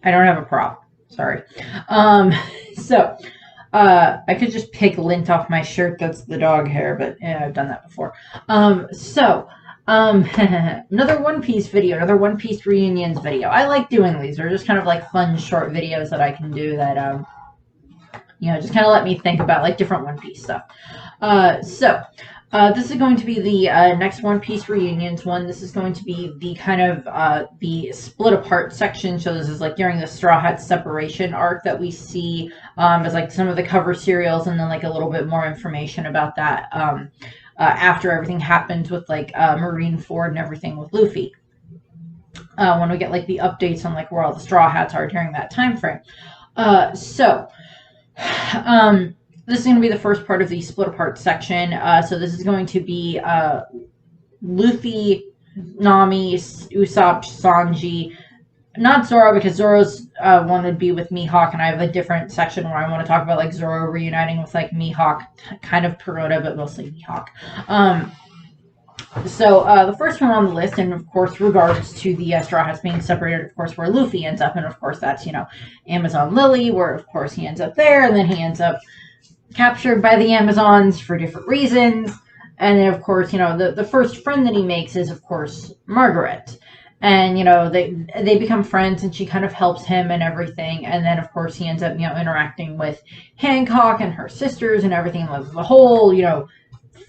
I don't have a prop. Sorry. So I could just pick lint off my shirt. That's the dog hair, but yeah, I've done that before. Another One Piece video, another One Piece reunions video. I like doing these. They're just kind of like fun short videos that I can do that just kind of let me think about like different One Piece stuff. This is going to be the next One Piece reunions one. This is going to be the kind of the split apart section. So this is like during the Straw Hat separation arc that we see as like some of the cover serials, and then like a little bit more information about that after everything happens with like Marineford and everything with Luffy. When we get like the updates on like where all the Straw Hats are during that time frame. This is going to be the first part of the split apart section. So this is going to be Luffy, Nami, Usab, Sanji. Not Zoro, because Zoro's one would be with Mihawk, and I have a different section where I want to talk about like Zoro reuniting with like Mihawk, kind of Peroda, but mostly Mihawk. The first one on the list, and of course, regards to the Straw Hats being separated, of course, where Luffy ends up, and of course, that's, Amazon Lily, where of course he ends up there, and then he ends up captured by the Amazons for different reasons. And then, of course, the first friend that he makes is, of course, Margaret. And, they become friends, and she kind of helps him and everything. And then, of course, he ends up, interacting with Hancock and her sisters and everything. Like the whole,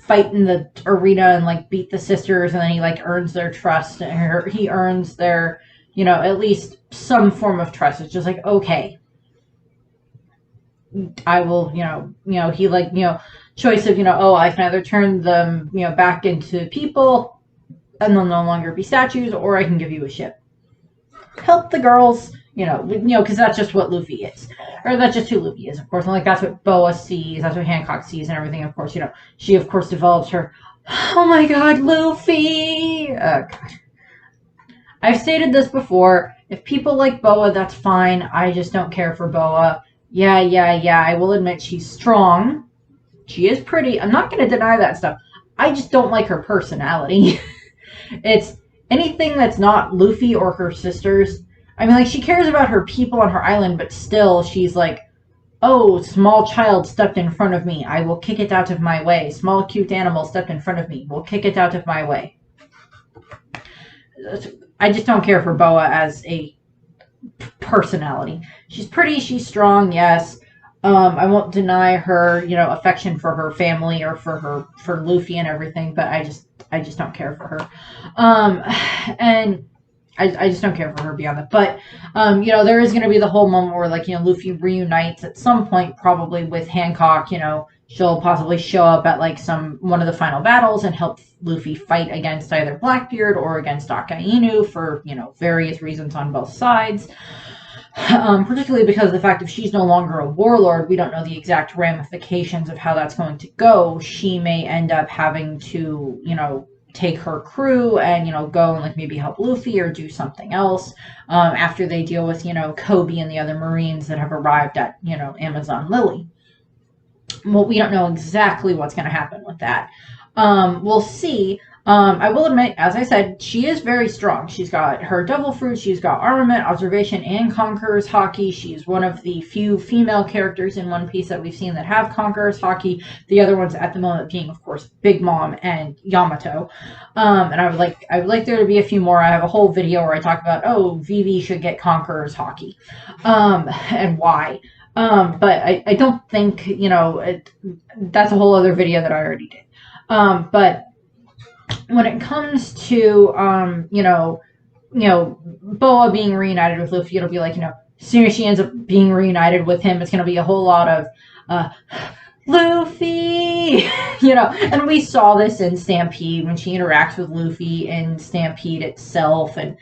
fight in the arena and like beat the sisters, and then he like earns their trust, and he earns their at least some form of trust. It's just like, okay, I will he like choice of I can either turn them back into people and they'll no longer be statues, or I can give you a ship, help the girls, because that's just what Luffy is. Or that's just who Luffy is, of course. And like that's what Boa sees, that's what Hancock sees, and everything. Of course, she of course develops her. Oh my God, Luffy! God. I've stated this before. If people like Boa, that's fine. I just don't care for Boa. Yeah. I will admit she's strong. She is pretty. I'm not going to deny that stuff. I just don't like her personality. It's anything that's not Luffy or her sisters. I mean, like, she cares about her people on her island, but still, she's like, oh, small child stepped in front of me. I will kick it out of my way. Small, cute animal stepped in front of me. We'll kick it out of my way. I just don't care for Boa as a personality. She's pretty, she's strong, yes. I won't deny her, affection for her family or for Luffy and everything, but I just don't care for her. And I just don't care for her beyond that. But, there is going to be the whole moment where, like, Luffy reunites at some point, probably with Hancock. She'll possibly show up at, like, one of the final battles and help Luffy fight against either Blackbeard or against Akainu for, various reasons on both sides. Particularly because of the fact if she's no longer a warlord, we don't know the exact ramifications of how that's going to go. She may end up having to, take her crew and go and like maybe help Luffy or do something else after they deal with Kobe and the other Marines that have arrived at Amazon Lily. Well, we don't know exactly what's going to happen with that. We'll see. I will admit, as I said, she is very strong. She's got her devil fruit, she's got armament, observation, and Conqueror's Haki. She's one of the few female characters in One Piece that we've seen that have Conqueror's Haki. The other ones at the moment being, of course, Big Mom and Yamato. And I would like there to be a few more. I have a whole video where I talk about, Vivi should get Conqueror's Haki. And why. But I don't think, that's a whole other video that I already did. But when it comes to, Boa being reunited with Luffy, it'll be like, as soon as she ends up being reunited with him, it's going to be a whole lot of, Luffy, and we saw this in Stampede when she interacts with Luffy in Stampede itself, and,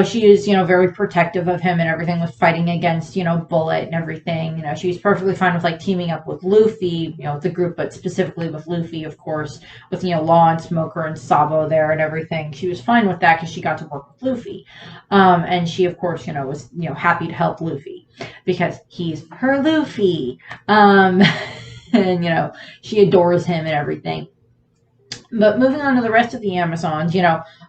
she is, very protective of him and everything with fighting against, Bullet and everything. She's perfectly fine with, like, teaming up with Luffy, the group, but specifically with Luffy, of course, with, Law and Smoker and Sabo there and everything. She was fine with that because she got to work with Luffy. And she, of course, was, happy to help Luffy because he's her Luffy. And, she adores him and everything. But moving on to the rest of the Amazons,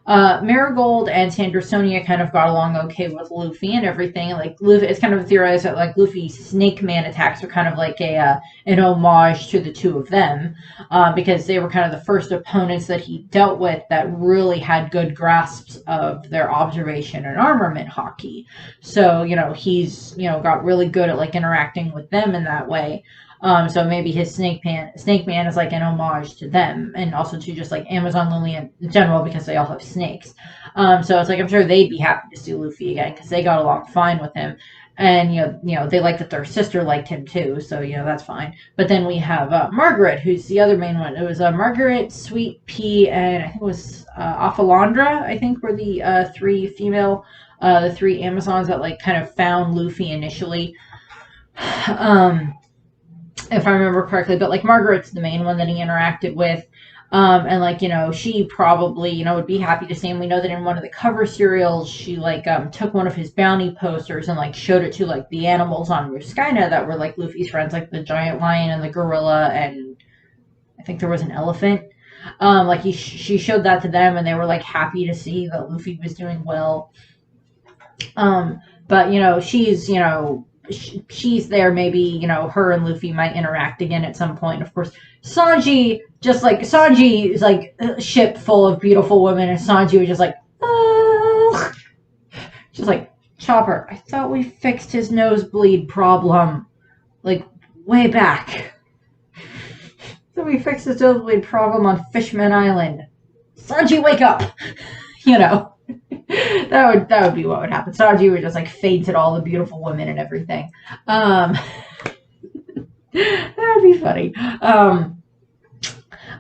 Marigold and Sandersonia kind of got along okay with Luffy and everything. Like Luffy, it's kind of theorized that like Luffy's Snake Man attacks are kind of like an homage to the two of them, because they were kind of the first opponents that he dealt with that really had good grasps of their observation and armament hockey. So he's got really good at like interacting with them in that way. So maybe his Snake Man is like an homage to them, and also to just like Amazon Lily in general, because they all have snakes. So it's like I'm sure they'd be happy to see Luffy again because they got along fine with him, and they liked that their sister liked him too. So that's fine. But then we have Margaret, who's the other main one. It was Margaret, Sweet Pea, and I think it was Aphalandra. I think were the the three Amazons that like kind of found Luffy initially. If I remember correctly, but like Margaret's the main one that he interacted with. And like, she probably, would be happy to see him. We know that in one of the cover serials, she like took one of his bounty posters and like showed it to like the animals on Ruskaina that were like Luffy's friends, like the giant lion and the gorilla, and I think there was an elephant. Like she showed that to them, and they were like happy to see that Luffy was doing well. But she's there. Maybe her and Luffy might interact again at some point. Of course, Sanji is like a ship full of beautiful women, and Sanji was just like, oh, just like, Chopper, I thought we fixed his nosebleed problem like way back. So we fixed his nosebleed problem on Fishman Island. Sanji, wake up. That would be what would happen. Sanji would just like faint at all the beautiful women and everything. That would be funny.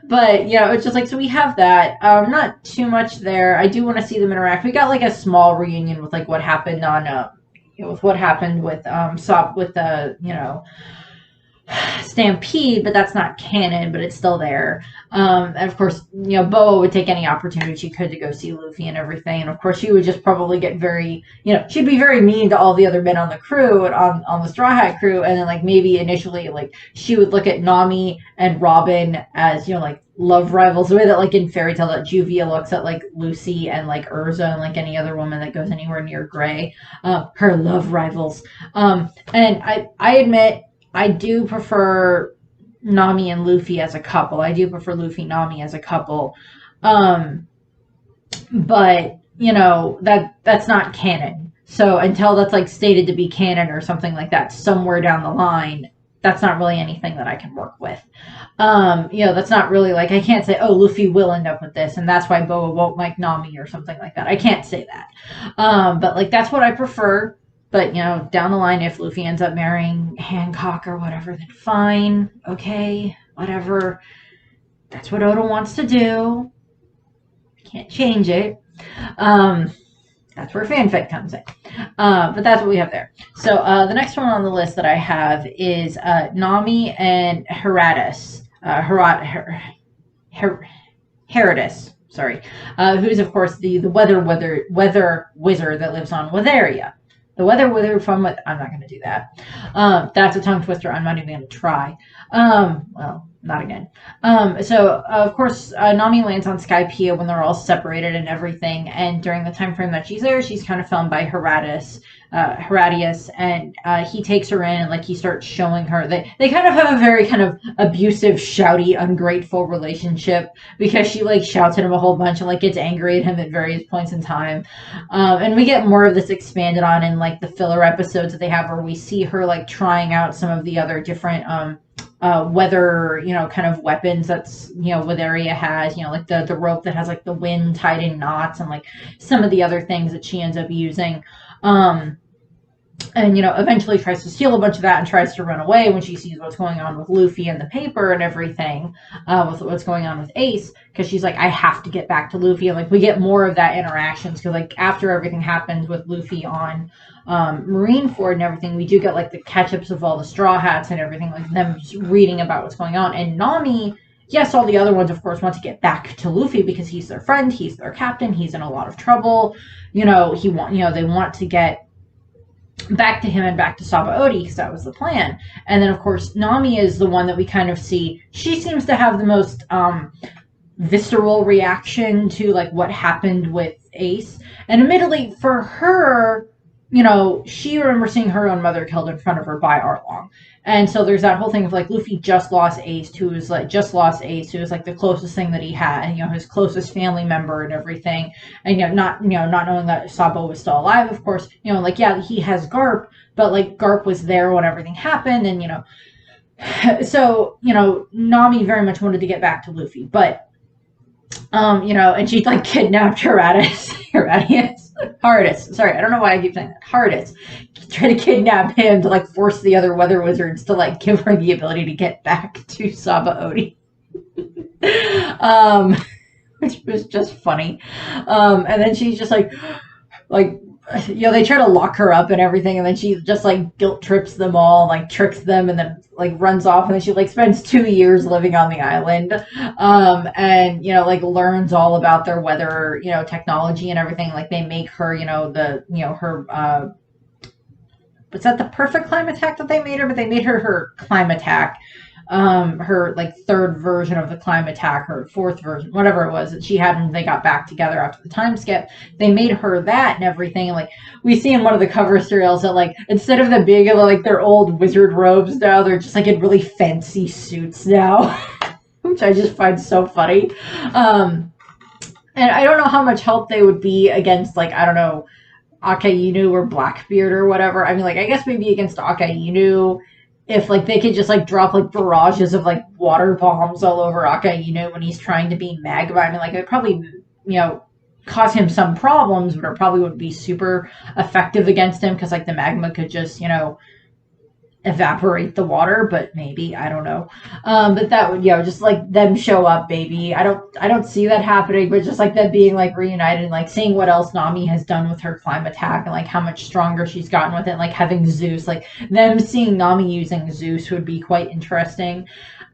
But it's just like, so we have that. Not too much there. I do want to see them interact. We got like a small reunion with like what happened on with what happened with Stampede, but that's not canon, but it's still there. And of course, Boa would take any opportunity she could to go see Luffy and everything. And of course, she would just probably get very, she'd be very mean to all the other men on the crew and on the Straw Hat crew. And then like maybe initially like she would look at Nami and Robin as, like love rivals, the way that like in Fairy Tail that Juvia looks at like Lucy and like Urza and like any other woman that goes anywhere near Gray, her love rivals. And I admit, I do prefer Nami and Luffy as a couple. I do prefer Luffy Nami as a couple. But that's not canon. So until that's like stated to be canon or something like that somewhere down the line, that's not really anything that I can work with. That's not really like, I can't say, oh, Luffy will end up with this, and that's why Boa won't like Nami or something like that. I can't say that. But like, that's what I prefer. But, down the line, if Luffy ends up marrying Hancock or whatever, then fine. Okay, whatever. That's what Oda wants to do. Can't change it. That's where fanfic comes in. But that's what we have there. So the next one on the list that I have is Nami and Herodis. Herodis, sorry. Who's, of course, the weather wizard that lives on Witheria. The weather from what I'm not going to do that. That's a tongue twister. I'm not even going to try. Well, not again. So of course, Nami lands on Skypiea when they're all separated and everything. And during the time frame that she's there, she's kind of found by Herodias, and he takes her in and like he starts showing her that they kind of have a very kind of abusive, shouty, ungrateful relationship, because she like shouts at him a whole bunch and like gets angry at him at various points in time. And we get more of this expanded on in like the filler episodes that they have, where we see her like trying out some of the other different weather, kind of weapons that's, Witheria has, like the rope that has like the wind tied in knots, and like some of the other things that she ends up using. And eventually tries to steal a bunch of that and tries to run away when she sees what's going on with Luffy and the paper and everything, with what's going on with Ace, because she's like, I have to get back to Luffy. And like we get more of that interactions, because like after everything happens with Luffy on Marineford and everything, we do get like the catch-ups of all the Straw Hats and everything, like them just reading about what's going on. And Nami, yes, all the other ones of course want to get back to Luffy because he's their friend, he's their captain, he's in a lot of trouble, they want to get back to him and back to Sabaody, because that was the plan. And then of course Nami is the one that we kind of see, she seems to have the most visceral reaction to like what happened with Ace. And admittedly, for her, she remembers seeing her own mother killed in front of her by Arlong. And so there's that whole thing of like Luffy just lost Ace, who was like the closest thing that he had, his closest family member and everything. And not knowing that Sabo was still alive, of course, like yeah, he has Garp, but like Garp was there when everything happened, and so Nami very much wanted to get back to Luffy, but and she like kidnapped Hardis. Sorry, I don't know why I keep saying that. Hardis. Try to kidnap him to like force the other weather wizards to like give her the ability to get back to Sabaody. Which was just funny. And then she's just like they try to lock her up and everything, and then she just like guilt trips them all, like tricks them, and then like runs off, and then she like spends 2 years living on the island, and like learns all about their weather, technology and everything. Like they make her, her was that the perfect climb attack that they made her? But they made her climb attack, her like third version of the climb attack, her fourth version, whatever it was that she had when they got back together after the time skip. They made her that and everything. And like we see in one of the cover serials that like instead of the big like their old wizard robes now, they're just like in really fancy suits now, which I just find so funny. And I don't know how much help they would be against like, I don't know, Akainu or Blackbeard or whatever. I mean, like I guess maybe against Akainu, if like they could just like drop like barrages of like water bombs all over Akainu when he's trying to be magma. I mean, like it probably cause him some problems, but it probably wouldn't be super effective against him because like the magma could just evaporate the water. But maybe, I don't know. But that would just like them show up, baby. I don't see that happening, but just like them being like reunited and like seeing what else Nami has done with her climb attack and like how much stronger she's gotten with it, like having Zeus, like them seeing Nami using Zeus would be quite interesting.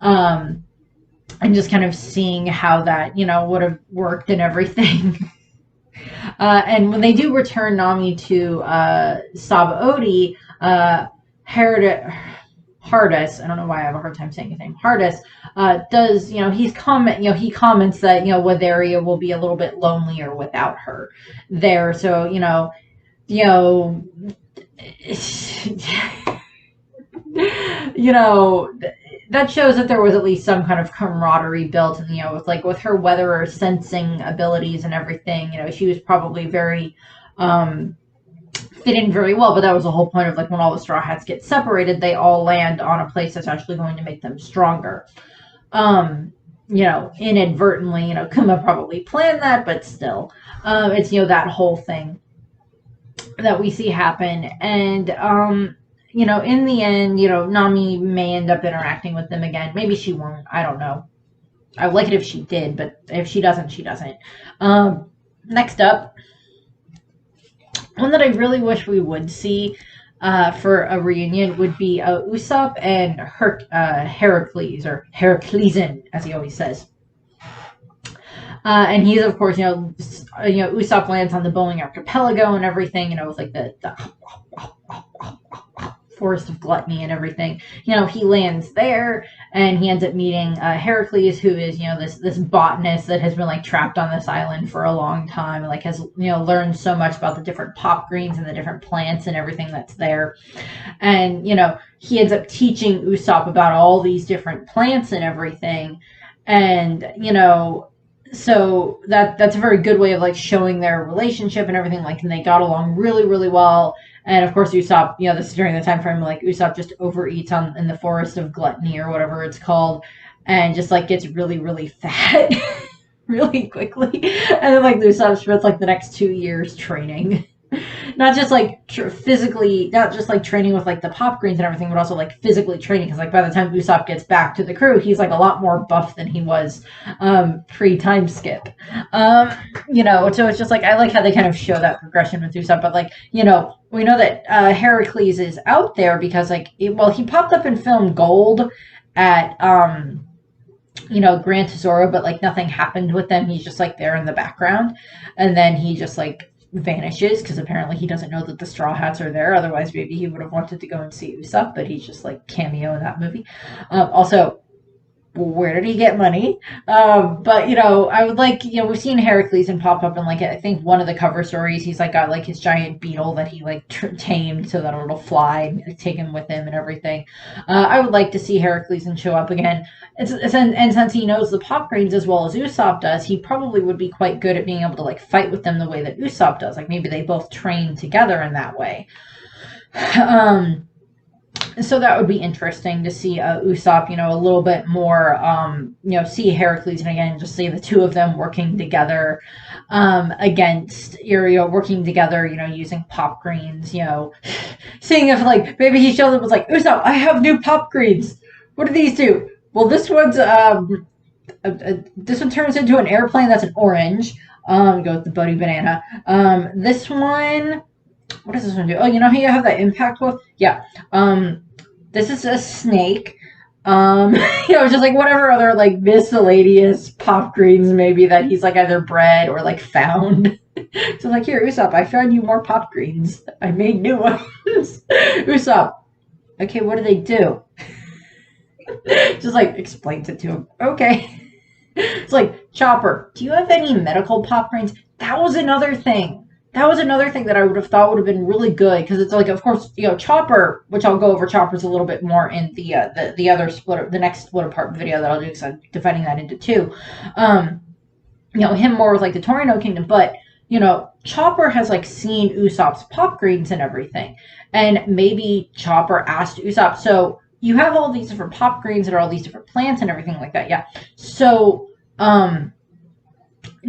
And just kind of seeing how that would have worked and everything. And when they do return Nami to Sabaody, Hardis, I don't know why I have a hard time saying his name. Hardis does, he comments that Witheria will be a little bit lonelier without her there. So that shows that there was at least some kind of camaraderie built, and with her weather sensing abilities and everything, she was probably very fit in very well. But that was the whole point of like when all the Straw Hats get separated, they all land on a place that's actually going to make them stronger. Inadvertently, Kuma probably planned that, but still, it's that whole thing that we see happen. And in the end, Nami may end up interacting with them again. Maybe she won't. I don't know. I would like it if she did, but if she doesn't, she doesn't. Next up, one that I really wish we would see for a reunion would be Usab and Heracles, or Heraclesen, as he always says. And he's, of course, Usopp lands on the Boeing archipelago and everything, with like the forest of gluttony and everything. He lands there and he ends up meeting Heracles, who is, this botanist that has been like trapped on this island for a long time, and like has, learned so much about the different pop greens and the different plants and everything that's there. And, he ends up teaching Usopp about all these different plants and everything. And, so that's a very good way of like showing their relationship and everything. Like, and they got along really, really well. And of course, Usopp, this is during the time frame like Usopp just overeats in the forest of gluttony or whatever it's called, and just like gets really, really fat really quickly. And then like Usopp spends like the next 2 years training. Not just like physically, not just like training with like the pop greens and everything, but also like physically training. Because like by the time Usopp gets back to the crew, he's like a lot more buff than he was pre-time skip. So it's just like I like how they kind of show that progression with Usopp. But like we know that Heracles is out there because like he popped up in film Gold at Gran Tesoro, but like nothing happened with them. He's just like there in the background, and then he just like vanishes because apparently he doesn't know that the Straw Hats are there. Otherwise, maybe he would have wanted to go and see Usopp, but he's just like cameo in that movie. Also, where did he get money? But I would like, we've seen Heracles and pop up in like I think one of the cover stories. He's like got like his giant beetle that he like tamed so that it'll fly and take him with him and everything. I would like to see Heracles and show up again. And since he knows the pop greens as well as Usopp does, he probably would be quite good at being able to like fight with them the way that Usopp does. Like maybe they both train together in that way. So that would be interesting to see Usopp, a little bit more, see Heracles and again, just see the two of them working together against, working together, using pop greens, seeing if like, maybe he shows up was like, Usopp, I have new pop greens. What do these do? Well, this one turns into an airplane that's an orange. Goes the Buddy Banana. This one, what does this one do? Oh, how you have that impact with? Yeah. This is a snake. Just like whatever other like miscellaneous pop greens maybe that he's like either bred or like found. So like, here, Usopp, I found you more pop greens. I made new ones. Usopp, okay, what do they do? Just like explains it to him. Okay. It's like, Chopper, do you have any medical pop greens? That was another thing that I would have thought would have been really good because it's like, of course, Chopper, which I'll go over Chopper's a little bit more in the other the next split apart video that I'll do because I'm dividing that into two. Him more with like the Torino Kingdom, but Chopper has like seen Usopp's pop greens and everything, and maybe Chopper asked Usopp, so you have all these different pop greens that are all these different plants and everything like that, yeah. So,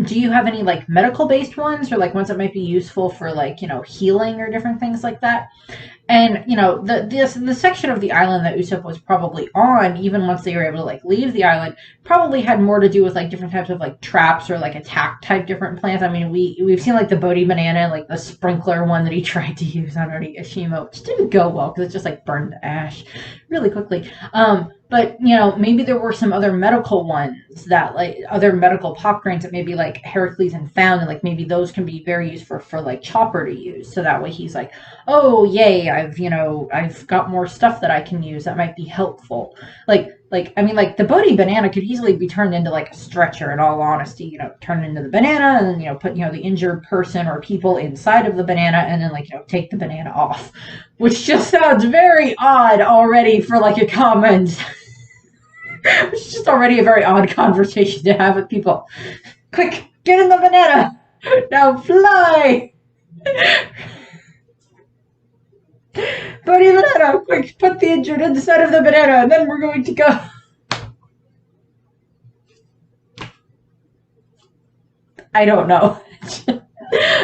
do you have any like medical based ones or like ones that might be useful for like healing or different things like that? And the section of the island that Usopp was probably on, even once they were able to like leave the island, probably had more to do with like different types of like traps or like attack type different plants. I mean, we've seen like the Bodhi banana, like the sprinkler one that he tried to use on Onigashima, which didn't go well because it just like burned to ash really quickly. But, maybe there were some other medical ones that, like, other medical pop grains that maybe, like, Heracles had found, and, like, maybe those can be very useful for, like, Chopper to use. So that way he's like, oh, yay, I've got more stuff that I can use that might be helpful. The Bodhi banana could easily be turned into, like, a stretcher, in all honesty. Turn it into the banana, and then, put, the injured person or people inside of the banana, and then, like, take the banana off. Which just sounds very odd already for, like, a comment. It's just already a very odd conversation to have with people. Quick, get in the banana! Now fly! Buddy banana, quick, put the injured inside of the banana, and then we're going to go. I don't know.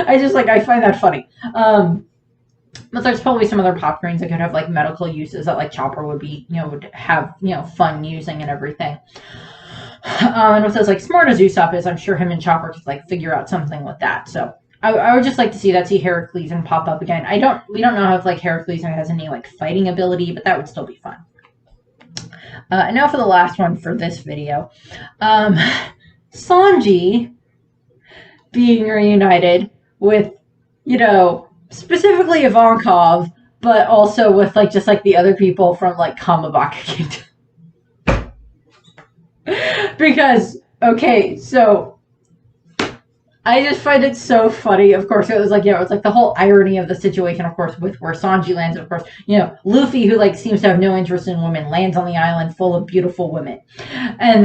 I find that funny. But there's probably some other pop greens that could have like medical uses that like Chopper would be, would have, fun using and everything. And with as like smart as Usopp is, I'm sure him and Chopper could like figure out something with that. So I would just like to see Heracles and pop up again. We don't know if like Heracles has any like fighting ability, but that would still be fun. And now for the last one for this video. Sanji being reunited with, specifically Ivankov, but also with like just like the other people from like Kamabaka Kingdom. Because, okay, so I just find it so funny. Of course, it was like, it's like the whole irony of the situation, of course, with where Sanji lands. Of course, Luffy, who like seems to have no interest in women, lands on the island full of beautiful women, and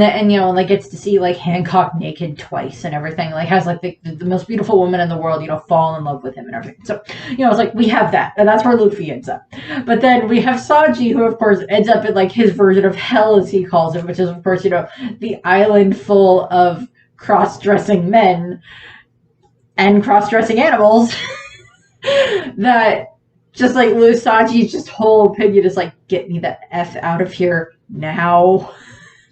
like gets to see like Hancock naked twice and everything. Like has like the most beautiful woman in the world, fall in love with him and everything. So, it's like we have that, and that's where Luffy ends up. But then we have Sanji, who of course ends up in like his version of hell, as he calls it, which is of course the island full of cross-dressing men and cross-dressing animals that just like Sanji's just whole opinion is like, get me the F out of here now,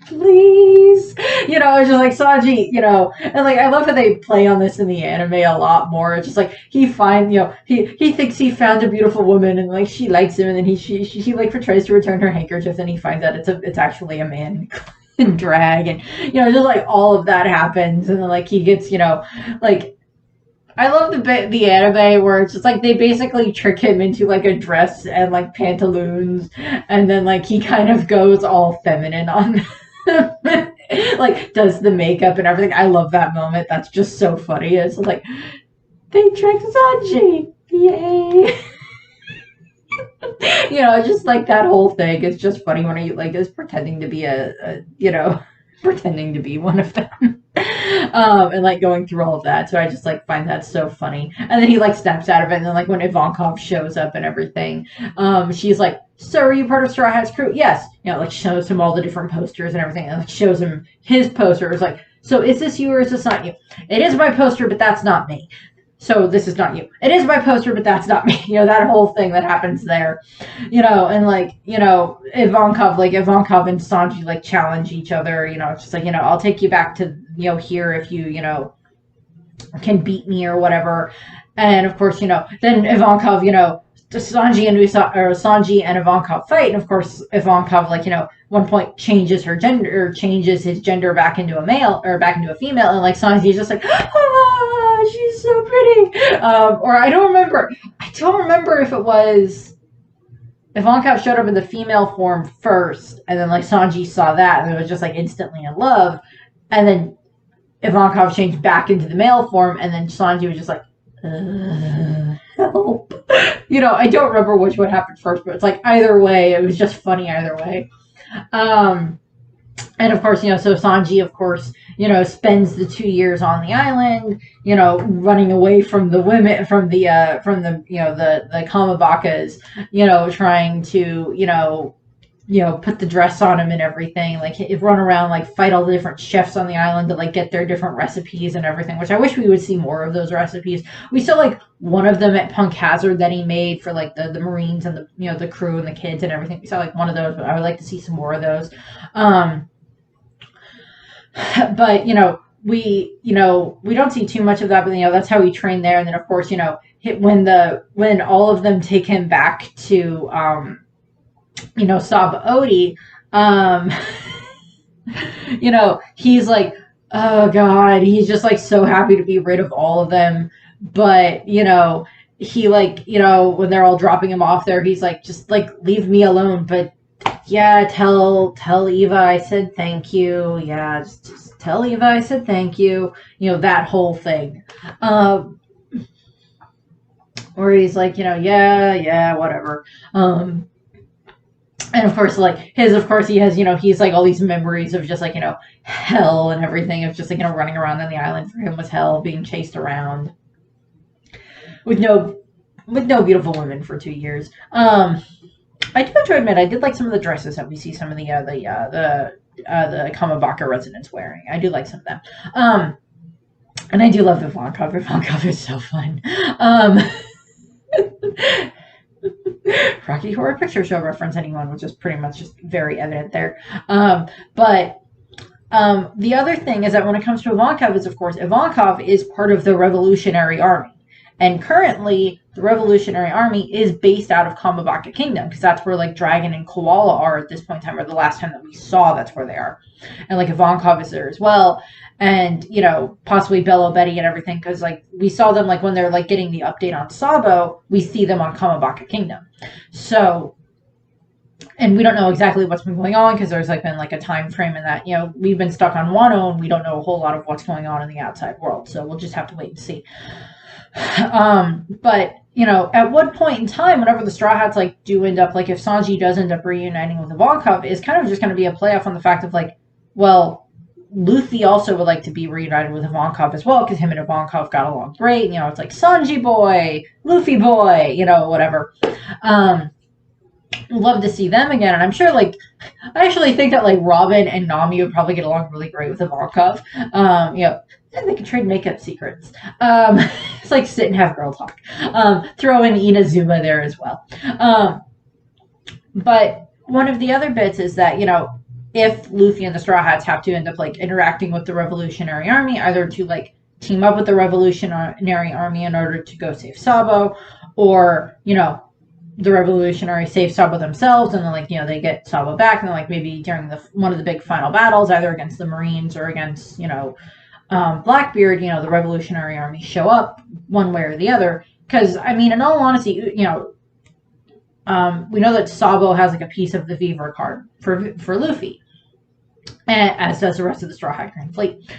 please. It's just like Sanji, and like I love how they play on this in the anime a lot more. It's just like he thinks he found a beautiful woman and like she likes him, and then she like tries to return her handkerchief, and he finds out it's actually a man in drag, and just like all of that happens, and then like he gets like I love the anime where it's just like they basically trick him into like a dress and like pantaloons, and then like he kind of goes all feminine on like does the makeup and everything. I love that moment. That's just so funny. It's like they tricked Sanji. Yay. Just like that whole thing. It's just funny when he like is pretending to be pretending to be one of them. And like going through all of that. So I just like find that so funny. And then he like snaps out of it. And then like when Ivankov shows up and everything, she's like, "So are you part of Straw Hat's crew?" "Yes." Like shows him all the different posters and everything, and like shows him his poster. It's like, "So is this you or is this not you?" "It is my poster, but that's not me. So this is not you." "It is my poster, but that's not me." That whole thing that happens there. And like, Ivankov and Sanji like challenge each other, it's just like, "I'll take you back to, here if you, can beat me or whatever." And of course, then Ivankov, Sanji and Ivankov fight, and of course Ivankov, like, one point changes his gender back into a male or back into a female, and like Sanji's just like, "Ah, she's so pretty." Or I don't remember if it was Ivankov showed up in the female form first, and then like Sanji saw that and it was just like instantly in love, and then Ivankov changed back into the male form, and then Sanji was just like, help. I don't remember which one happened first, but it's like either way, it was just funny either way. And of course, so Sanji, of course, spends the 2 years on the island, running away from the women, from the Kamabakas, trying to, put the dress on him and everything, like run around, like fight all the different chefs on the island to like get their different recipes and everything, which I wish we would see more of those recipes. We saw like one of them at Punk Hazard that he made for like the Marines and the, the crew and the kids and everything. We saw like one of those, but I would like to see some more of those. But we don't see too much of that, but that's how he trained there. And then of course, when all of them take him back to Saba Odi, he's like, oh god, he's just like so happy to be rid of all of them. But he like, when they're all dropping him off there, he's like, just like leave me alone. But yeah, tell Eva I said thank you. Yeah, just tell Eva I said thank you. That whole thing. Where he's like, yeah, whatever. And of course, like he has, he's like all these memories of just like, hell and everything, of just like, running around on the island for him was hell, being chased around with no beautiful women for 2 years. I do have to admit, I did like some of the dresses that we see some of the Kamabaka residents wearing. I do like some of them. And I do love Ivankov. Ivankov is so fun. Rocky Horror Picture Show reference, anyone, which is pretty much just very evident there. But the other thing is that when it comes to Ivankov is, of course, Ivankov is part of the Revolutionary Army. And currently, the Revolutionary Army is based out of Kamabaka Kingdom, because that's where, like, Dragon and Koala are at this point in time, or the last time that we saw, that's where they are. And, like, Ivankov is there as well. And, possibly Bello Betty and everything, because, like, we saw them, like, when they're, like, getting the update on Sabo, we see them on Kamabaka Kingdom. So, and we don't know exactly what's been going on, because there's, like, been, like, a time frame in that, we've been stuck on Wano, and we don't know a whole lot of what's going on in the outside world. So we'll just have to wait and see. But, at what point in time, whenever the Straw Hats, like, do end up, like, if Sanji does end up reuniting with Ivankov, is kind of just going to be a playoff on the fact of, like, well, Luffy also would like to be reunited with Ivankov as well, because him and Ivankov got along great. It's like Sanji boy, Luffy boy, whatever. Love to see them again, and I'm sure, like, I actually think that, like, Robin and Nami would probably get along really great with Ivankov. And they can trade makeup secrets. It's like sit and have girl talk. Throw in Inazuma there as well. But one of the other bits is that, if Luffy and the Straw Hats have to end up, like, interacting with the Revolutionary Army, either to, like, team up with the Revolutionary Army in order to go save Sabo, or, the Revolutionary save Sabo themselves, and then, like, they get Sabo back, and then, like, maybe during one of the big final battles, either against the Marines or against, Blackbeard, the Revolutionary Army show up one way or the other. Because, I mean, in all honesty, we know that Sabo has, like, a piece of the Fever card for Luffy. as does the rest of the Straw Hat Green Fleet.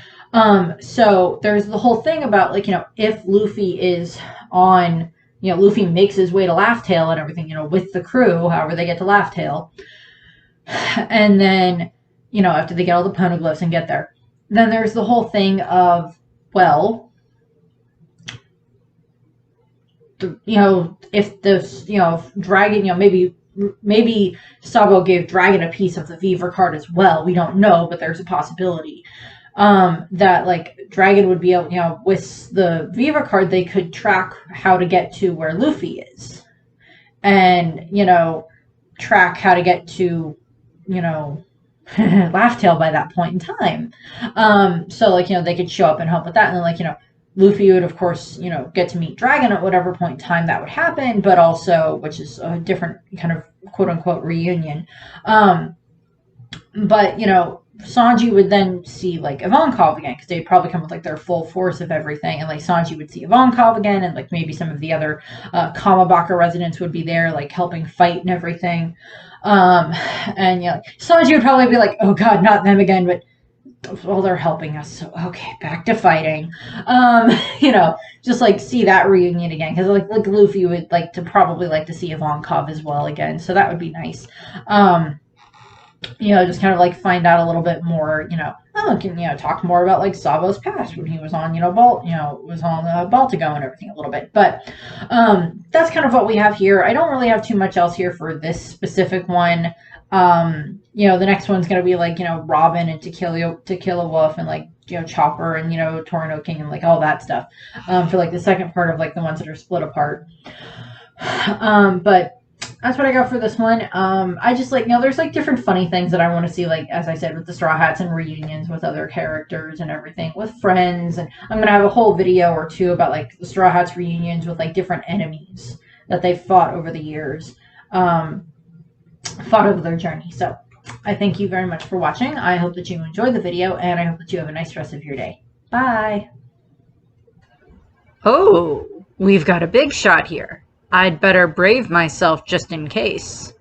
So there's the whole thing about, like, if Luffy is on, Luffy makes his way to Laugh Tale and everything, with the crew, however they get to Laugh Tale, and then, after they get all the poneglyphs and get there, then there's the whole thing of, well, if this, Dragon, maybe Sabo gave Dragon a piece of the Viver card as well. We don't know, but there's a possibility that, like, Dragon would be able, with the Viver card, they could track how to get to where Luffy is, and track how to get to Laugh Tale by that point in time. So, like, they could show up and help with that, and then, like, Luffy would, of course, get to meet Dragon at whatever point in time that would happen, but also, which is a different kind of quote-unquote reunion. But, Sanji would then see, like, Ivankov again, because they'd probably come with, like, their full force of everything, and, like, Sanji would see Ivankov again, and, like, maybe some of the other Kamabaka residents would be there, like, helping fight and everything. And, Sanji would probably be like, oh god, not them again, but well, they're helping us, so okay, back to fighting. Just, like, see that reunion again, because, like Luffy would probably like to see Ivankov as well again, so that would be nice. Just kind of, like, find out a little bit more, talk more about, like, Sabo's past when he was on, Baltigo and everything a little bit. But that's kind of what we have here. I don't really have too much else here for this specific one. The next one's going to be, like, Robin and To Kill a Wolf and, like, Chopper and, Torino King and, like, all that stuff, for, like, the second part of, like, the ones that are split apart. But that's what I got for this one. I just, like, there's, like, different funny things that I want to see, like, as I said, with the Straw Hats and reunions with other characters and everything, with friends, and I'm going to have a whole video or two about, like, the Straw Hats reunions with, like, different enemies that they've fought over the years, fought over their journey. So I thank you very much for watching. I hope that you enjoyed the video, and I hope that you have a nice rest of your day. Bye! Oh, we've got a big shot here. I'd better brave myself just in case.